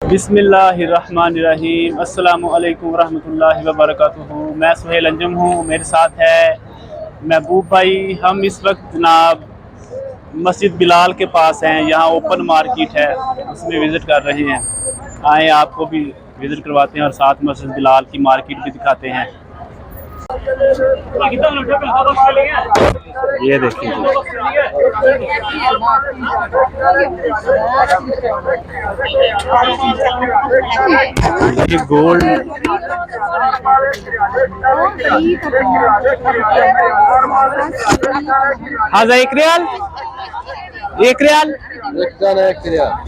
बिस्मिल्लाहिर्रहमानिर्रहीम। अस्सलामु अलैकुम रहमतुल्लाहि व बरकातुहू। मैं सुहेल अंजुम हूँ, मेरे साथ है महबूब भाई। हम इस वक्त जनाब मस्जिद बिलाल के पास हैं। यहाँ ओपन मार्केट है, उसमें विज़िट कर रहे हैं। आए आपको भी विज़िट करवाते हैं और साथ मस्जिद बिलाल की मार्केट भी दिखाते हैं। ये देखिए ये गोल्ड हाँ, एक रियाल, एक रियाल,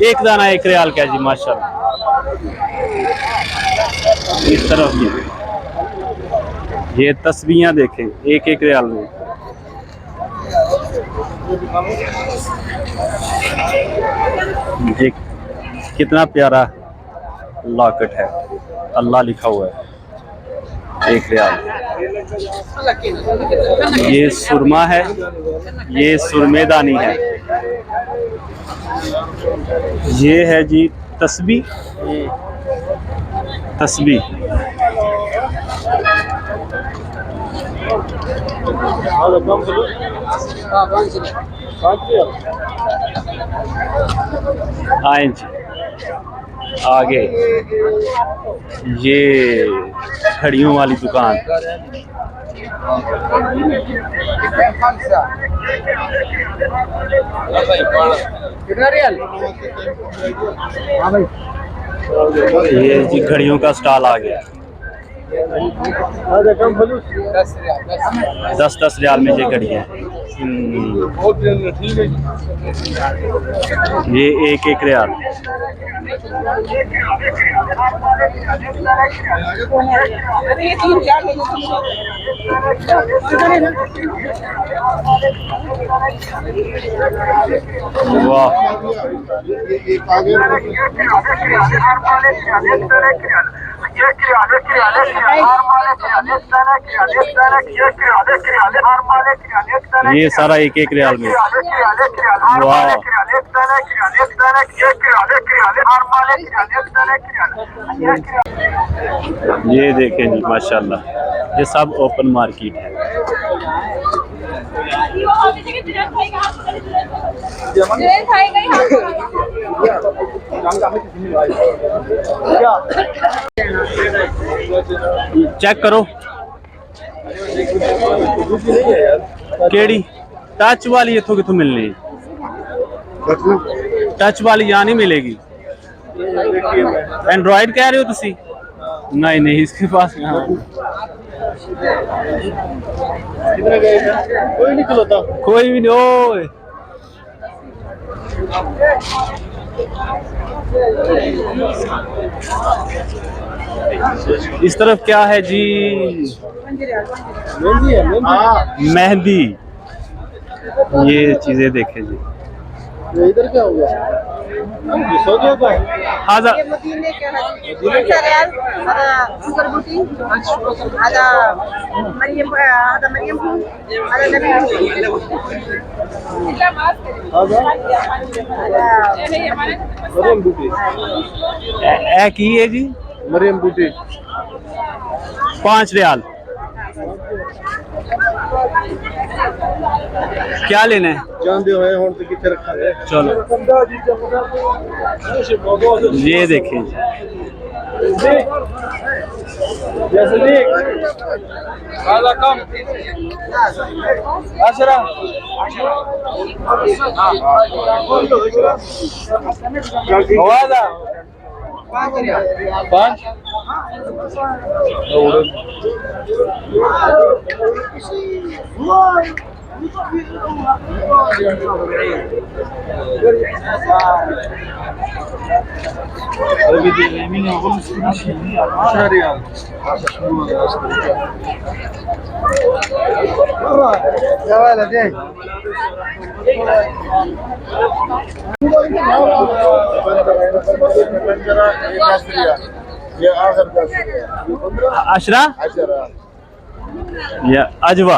एक दाना एक रियाल क्या जी, माशाल्लाह। इस तरफ ये तस्वीरें देखें, एक एक रियाल में। एक कितना प्यारा लॉकेट है, अल्लाह लिखा हुआ है, एक रियाल। ये सुरमा है, ये सुरमेदानी है। ये है जी तस्बीह, तस्बीह। आए जी आगे, ये घड़ियों वाली दुकान। ये जी घड़ियों का स्टॉल आ गया। 10-10 रियाल में ये घड़ी है। ये एक एक रियाल। वाह, ये सारा एक एक रियाल में। वाह, ये देखें जी माशाल्लाह, ये सब ओपन मार्केट है। चेक करो केड़ी टच वाली इथों किथों मिलनी, टच वाली यहाँ नहीं मिलेगी। एंड्रॉइड कह रहे हो तुसी? नहीं नहीं, इसके पास यहाँ कोई नहीं खिलौता, कोई भी नहीं। ओए इस तरफ क्या है जी? मेहंदी। ये चीजें देखें जी। इधर क्या हो गया? की है जी मरियम बूटी, 5 रियाल। क्या लेना है? चलो ये देखें, पाँच अशरा या अजवा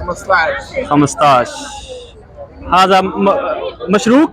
15 15 हाजा मशरूक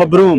मबरूम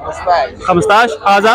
15 15 हाजा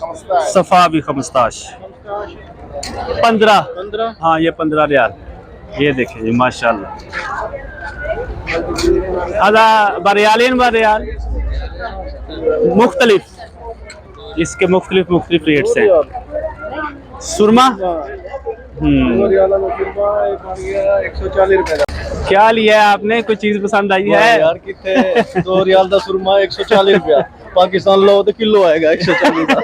15 सफ़ा भी 15 15 हाँ ये 15 रियाल। ये देखें जी माशाल्लाह। हाजा बरियालिन बरियाल मुख्तलिफ, इसके मुख्तलिफ मुख्तलिफ रेट्स हैं। सुरमा 140 रुपए का क्या लिया है आपने? कोई चीज पसंद आई है? यार कितने 2 रियाल का सुरमा 140 रुपया। पाकिस्तान लो तो किलो आएगा 140 का।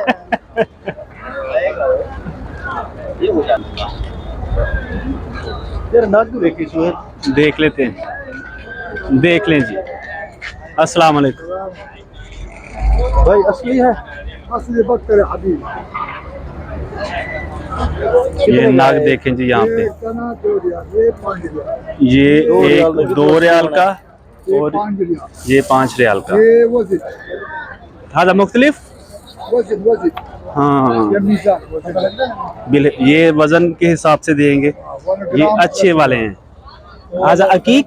यार नाक देखी सुहेल, देख लेते हैं, देख लें जी। अस्सलाम वालेकुम भाई असली है, असली बकरे हबीब ये नाग देखें जी यहाँ पे। तना 2 रियाल ये 5 रियाल ये एक 2 रियाल का ये और 5 रियाल ये 5 रियाल का। ये वज़न हाजा मुख्तलिफ वज़न वज़न हाँ ये मीज़ान वज़न ये वजन के हिसाब से देंगे। ये अच्छे वाले हैं। हाजा अकीक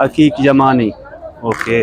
अकीक यमानी ओके।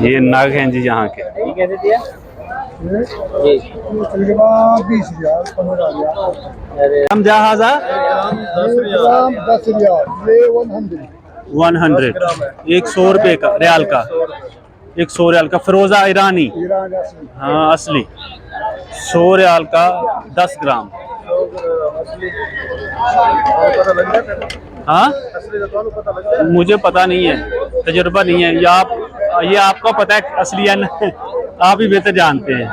ये नाग हैं जी यहाँ के। तकरीबन 20 रियाल 15 रियाल हम जा हाजा 10 रियाल ये 100 100 एक 100 रुपए का रियाल का, 100 रियाल का फिरोजा ईरानी ईरान असली हाँ असली 100 रियाल का 10 ग्राम। हाँ मुझे पता नहीं है, तजुर्बा नहीं है। ये आपका पता है असली है ना? आप ही बेहतर जानते हैं।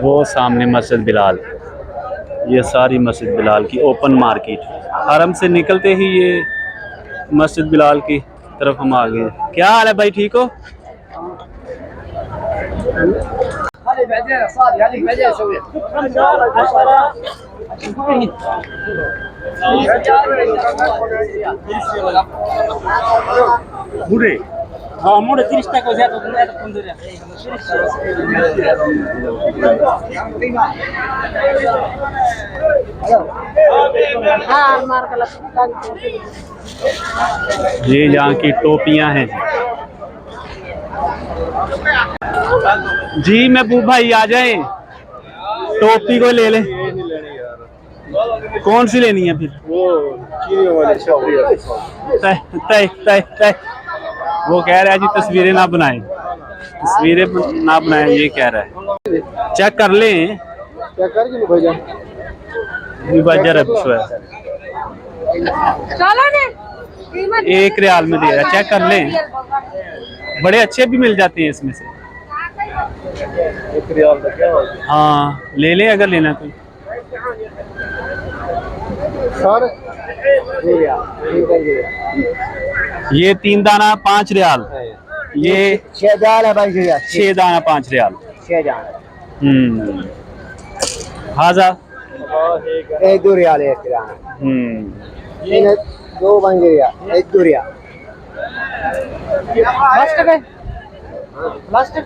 वो सामने मस्जिद बिलाल, ये सारी मस्जिद बिलाल की ओपन मार्केट। हरम से निकलते ही ये मस्जिद बिलाल की तरफ हम आ गए। क्या हाल है भाई, ठीक हो? बुरे हाँ मोड़े 30 টাকা হইছে এত এতক্ষণ ধরে हाँ मार का ये यहाँ की टोपियाँ हैं जी। महबूब भाई आ जाए, टोपी को ले ले। कौन सी लेनी है फिर? वो चीनी वाली छपरी है। तय तय तय तय वो कह रहा है जी तस्वीरें ना बनाएं, तस्वीरें ना बनाएं, ये कह रहा है। चेक कर लें क्या कर लो भाईजान, चलो ने कीमत 1 रियाल में दे रहा है, चेक कर लें। बड़े अच्छे भी मिल जाते हैं इसमें से। 1 रियाल का क्या होगा हाँ ले लें अगर लेना तो। सारे ये 3 दाना 5 रियाल, ये 6 दाल है भाई भैया, 6 दाना 5 रियाल। 6 दाल हाजा 1 रियाल 1 दाना, 2 बन गया 1 रियाल। प्लास्टिक है प्लास्टिक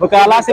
बकाला से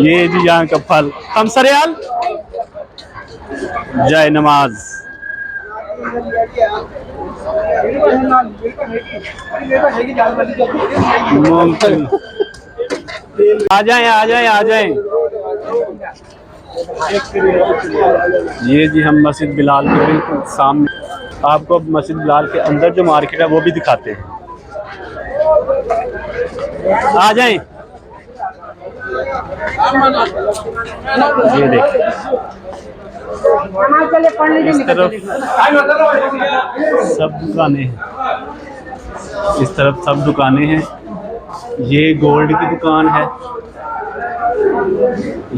ये जी यहाँ का फल 5 रियाल। जय नमाज आ जाएं आ जाएं आ जाएं। ये जी हम मस्जिद बिलाल के बिल्कुल सामने, आपको मस्जिद बिलाल के अंदर जो मार्केट है वो भी दिखाते हैं। आ जाएं। ये देखिए इस तरफ सब दुकानें हैं, इस तरफ सब दुकानें हैं। ये गोल्ड की दुकान है,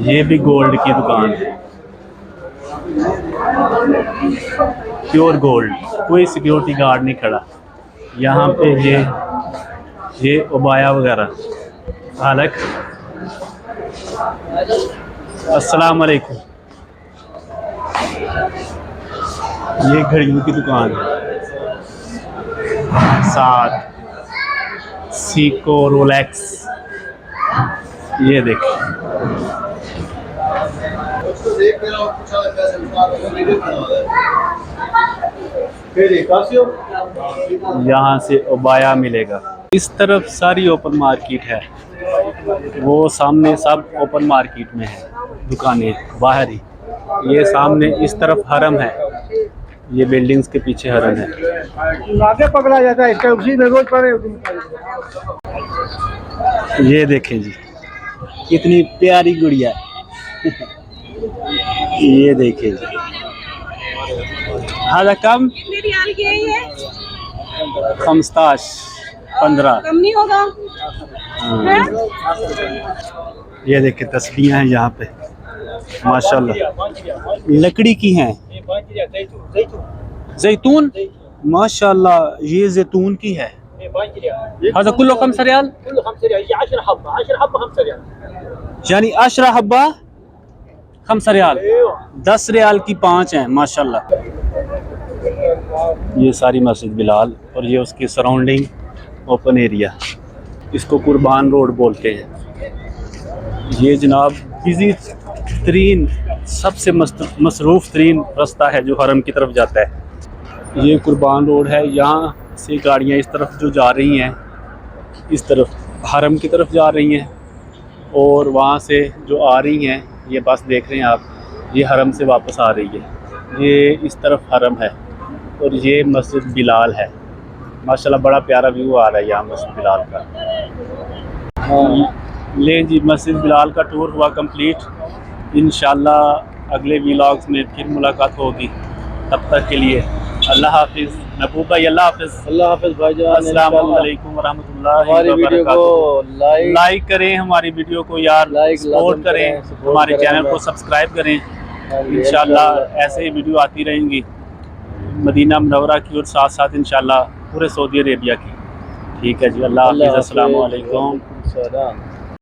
ये भी गोल्ड की दुकान है। प्योर गोल्ड, कोई सिक्योरिटी गार्ड नहीं खड़ा यहाँ पे। ये उबाया वगैरह। हालक अस्सलाम वालेकुम। ये घड़ियों की दुकान है, साथ सीको, रोलेक्स। ये देखिए यहाँ से उबाया मिलेगा। इस तरफ सारी ओपन मार्केट है, वो सामने सब ओपन मार्केट में है दुकानें बाहर ही। ये सामने इस तरफ हरम है, ये बिल्डिंग्स के पीछे हरम है। आगे पकड़ा जाता है इसका, उसी में रोज पड़े। ये देखें जी कितनी प्यारी गुड़िया है। ये देखें जी, हाँ कम कितने रियाल की है ये? 15 कम नहीं होगा? हैं? ये देखें तस्बीहां हैं यहाँ पे माशाल्लाह, लकड़ी की हैं। जैतून माशाल्लाह, ये जैतून की है। हाँ कुल्लो 5 रियाल, यानी 10 हब्बा 5 रियाल, 10 रियाल की 5 हैं माशाल्लाह। ये सारी मस्जिद बिलाल और ये उसकी सराउंडिंग ओपन एरिया, इसको कुर्बान रोड बोलते हैं। ये जनाब बिजी तरीन, सबसे मसरूफ़ तरीन रास्ता है जो हरम की तरफ जाता है। ये कुर्बान रोड है, यहाँ से गाड़ियाँ इस तरफ जो जा रही हैं, इस तरफ हरम की तरफ जा रही हैं, और वहाँ से जो आ रही हैं, ये बस देख रहे हैं आप, ये हरम से वापस आ रही है। ये इस तरफ हरम है और ये मस्जिद बिलाल है। माशाल्लाह बड़ा प्यारा व्यू आ रहा है यहाँ मस्जिद बिलाल का। ले जी, मस्जिद बिलाल का टूर हुआ कंप्लीट। इंशाल्लाह अगले व्लॉग्स में फिर मुलाकात होगी। तब तक के लिए अल्लाह हाफिज़। महबूब भाई अल्लाह हाफिज़। अल्लाह हाफिज़ भाईजान। अस्सलाम वालेकुम वरहमतुल्लाहि हमारी वीडियो को वबरकातुहू। लाइक करें हमारी वीडियो को यार, सपोर्ट करें, हमारे चैनल को सब्सक्राइब करें। इंशाल्लाह ऐसे ही वीडियो आती रहेंगी मदीना मुनव्वरा की और साथ साथ इंशाल्लाह पूरे सऊदी अरेबिया की। ठीक है जी, अल्लाह हाफिज़। अस्सलाम वालेकुम।